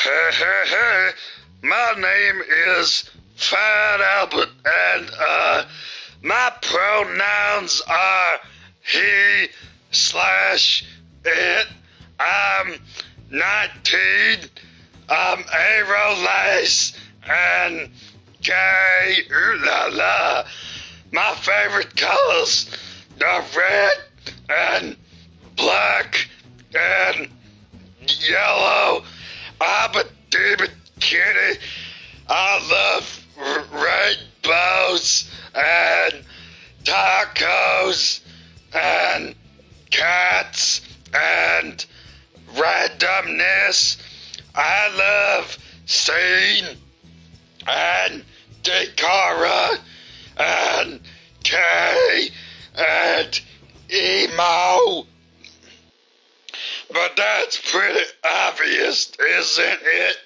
Hey, hey, hey, my name is Fat Albert, and, my pronouns are he/it. I'm 19, I'm A-Roll-Lace, and gay, ooh la la. My favorite colors are red, and black, and yellow. I'm a demon kitty. I love rainbows and tacos and cats and randomness. I love Scene and Dekara and Kay and Emo. But that's pretty obvious, isn't it?